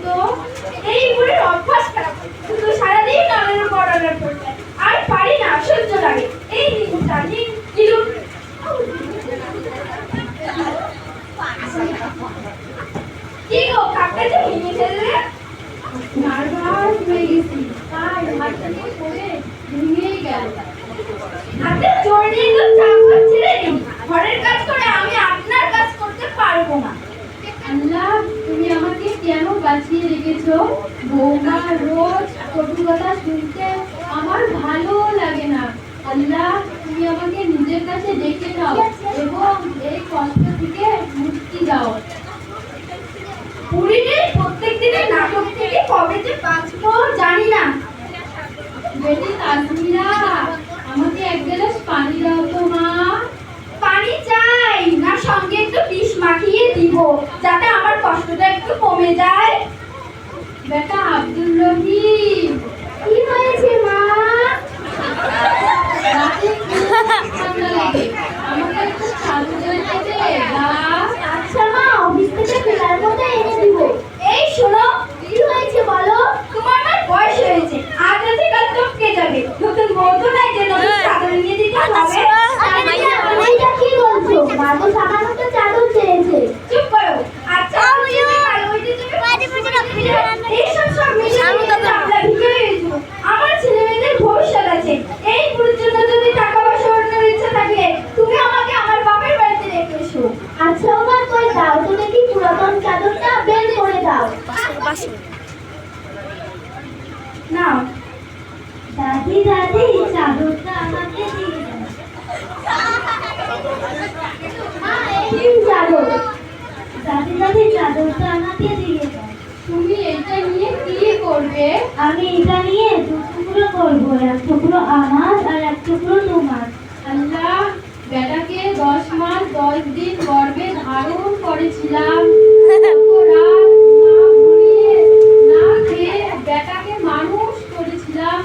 তো এই বুড়ির অভ্যাস খারাপ, শুধু সারাদিন অর্ডারের উপর অর্ডার করতে আর পারি না, সহ্য লাগে। এই দিনটা দিন কিলু কি গো, কাকটা যে ভেঙে ফেললে? নার্ভাস হয়ে গেছি, তাই হাতটা দিয়ে পড়ে ভেঙেই গেল। হাতে জোর দিয়ে তো চাকর ছেড়ে দিন, ঘরের কাজ করে আমি আপনার কাজ করতে পারবো না। আল্লাহ, তুমি আমাকে কেন বাঁচিয়ে রেখেছো? বৌমা, রোজ কটু কথা শুনতে আমার ভালো লাগে না। আল্লাহ, তুমি আমাকে নিজের কাছে ডেকে নাও এবং এই কষ্ট থেকে মুক্তি দাও। বুড়িদের প্রত্যেক দিনের নাটক থেকে কবে যে বাঁচবো জানি না। বেটি তাজমিরা, আমাকে এক গ্লাস পানি দাও তো মা। পানি চাই না, সঙ্গে একটু বিষ মাখিয়ে দিব যাতে আমার কষ্টটা একটু কমে যায়। বেটা আব্দুল রহিম, কি হয়েছে মা? রাতে খুব ঠান্ডা লাগে, আমাকে একটু চাদর এনে দে না। আচ্ছা মা, অফিস থেকে ফেরার পথে এনে দিব। এই শোনো, কি হয়েছে বলো? তোমার আমার বয়স হয়েছে, আজ রাতে কাল টপকে যাবে। নতুন বউ তো নাই যে নতুন চাদর এনে দিতে হবে। এটা কি বলছো? মা তো সামান্য তো চাদর চেয়েছে। চুপ করো। আচ্ছা এইসব সব মিলিয়ে আমরা ভিজে হয়েছি। আমার ছেলে মেয়েদের ভবিষ্যৎ আছে। এই পুরুষ জন্য যদি টাকা পয়সা অর্জনের ইচ্ছা থাকে, তুমি আমাকে আমার বাপের বাড়িতে রেখে এসো। আচ্ছা ওমা, কই দাও তো দেখি পুরাতন চাদরটা বের করে দাও। নাও। দাদি দাদি, চাদরটা আমাকে দিয়ে দাও। এই চাদর। দাদি দাদি, চাদরটা আমাকে দিয়ে দাও। তুমি এটা নিয়ে কি করবে? আমি এটা নিয়ে দু টুকরো করবো, এক টুকরো আমার আর এক টুকরো তোমার। আল্লাহ, বেটাকে 10 মাস 10 দিন গর্ভে ধারণ করেছিলাম। কত রাত না ঘুমিয়ে না খেয়ে বেটাকে মানুষ করেছিলাম।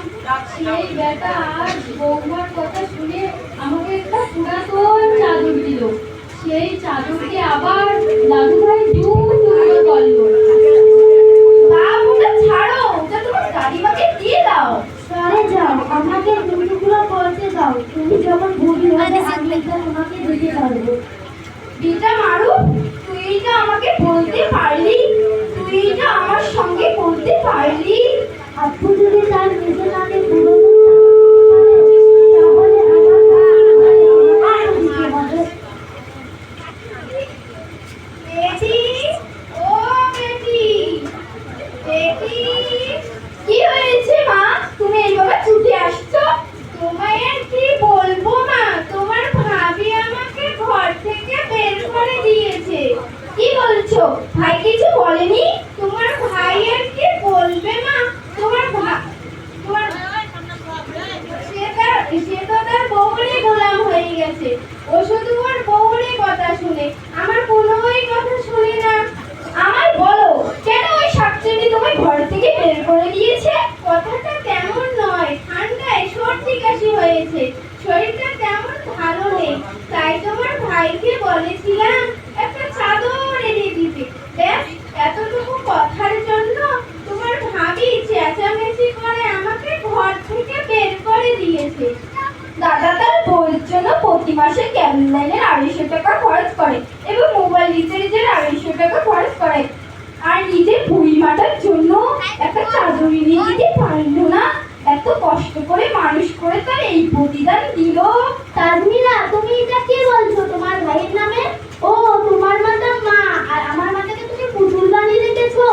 সেই বেটা আজ বৌমার কথা শুনে আমাকে একটা পুরাতন চাদর দিল। সেই চাদরকে আবার দাদু ভাই দু টুকরো করলো। বাবুটা ছাড়ো, ওটা তোমার দাদিমাকে দিয়ে দাও। সরে যাও, আমাকে দু টুকরো করতে দাও। তুমি যখন বুড়ি হবে আমি এটা তোমাকে দিতে পারবো। বিটা মারু, তুই এটা আমাকে বলতে পারলি? তুই এটা আমার সঙ্গে বলতে পারলি? আপু যদি তার নিজের নামে পুরো তাহলে আমার দিতে হবে। বেটি, ও বেটি, বেটি, কি হয়েছে মা? তুমি এইভাবে ছুটে আসছো? তোমায় আর কি বলবো মা, তোমার ভাবি আমাকে ঘর থেকে বের করে দিয়েছে। কি বলছো? ভাই কিছু বলেনি? তোমার ভাই আর কি বলবে মা? তোমার তোমার সে তো তার বউরে গোলাম হয়ে গেছে। ও শুধু ওর বউরে কথা শুনে, আমার কোনোই কথা শুনে না। আমায় বলো, কেন ওই শাকচুন্নি তোমায় ঘর থেকে বের করে দিয়েছে? কথাটা তেমন নয়, ঠান্ডায় সর্দি কাশি হয়েছে, শরীরটা তেমন ভালো নেই, তাই তোমার ভাইকে বলেছিলাম একটা চাদর এনে দিতে। ব্যাস, এতটুকু কথার জন্য তোমার ভাবি চেঁচামেচি করে আমাকে ঘর থেকে বের করে দিয়েছে। দাদা তার বইয়ের জন্য প্রতি মাসে কেবল লাইনের 250 টাকা খরচ করে এবং মোবাইল রিচার্জের 250 টাকা খরচ করে, আর নিজের বুড়ি মাটার জন্য একটা চাদর এনে দিতে পারলো না। এত কষ্ট করে মানুষ করে তার এই প্রতিদান দিল। তাজমিরা, তুমি এটা কি বলছো তোমার ভাইয়ের নামে? ও, তোমার মাটা মা আর আমার মাটাকে তুমি পুতুল বানিয়ে রেখেছো।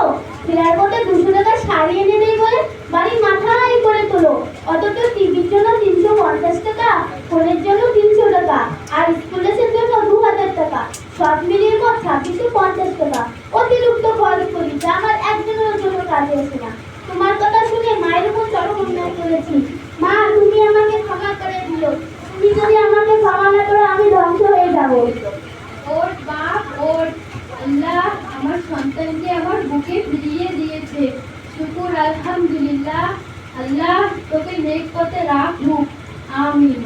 ফেরার পথে 200 টাকা শাড়ি এনে দেই বলে বাড়ির মাথায় করে তোলো, অথচ টিভির জন্য 350 টাকা, ফোনের জন্য 300 টাকা আর স্কুল ড্রেসের জন্য 2000 টাকা, সব মিলিয়ে মোট 2650 টাকা অতিরিক্ত খরচ করি, যা আমার একদিনের জন্য কাজে আসে না। তোমার কথা শুনে মায়ের উপর চরম অন্যায় করেছি। মা, তুমি আমাকে ক্ষমা করে দিও। তুমি যদি আমাকে ক্ষমা না করো আমি ধ্বংস হয়ে যাবো। ওর বাপ, ওর আল্লাহ আমার সন্তানকে আমার বুকে ফিরিয়ে দিয়েছে। শুকুর আলহামদুলিল্লাহ। আল্লাহ তোকে নেক পথে রাখুক। আমিন।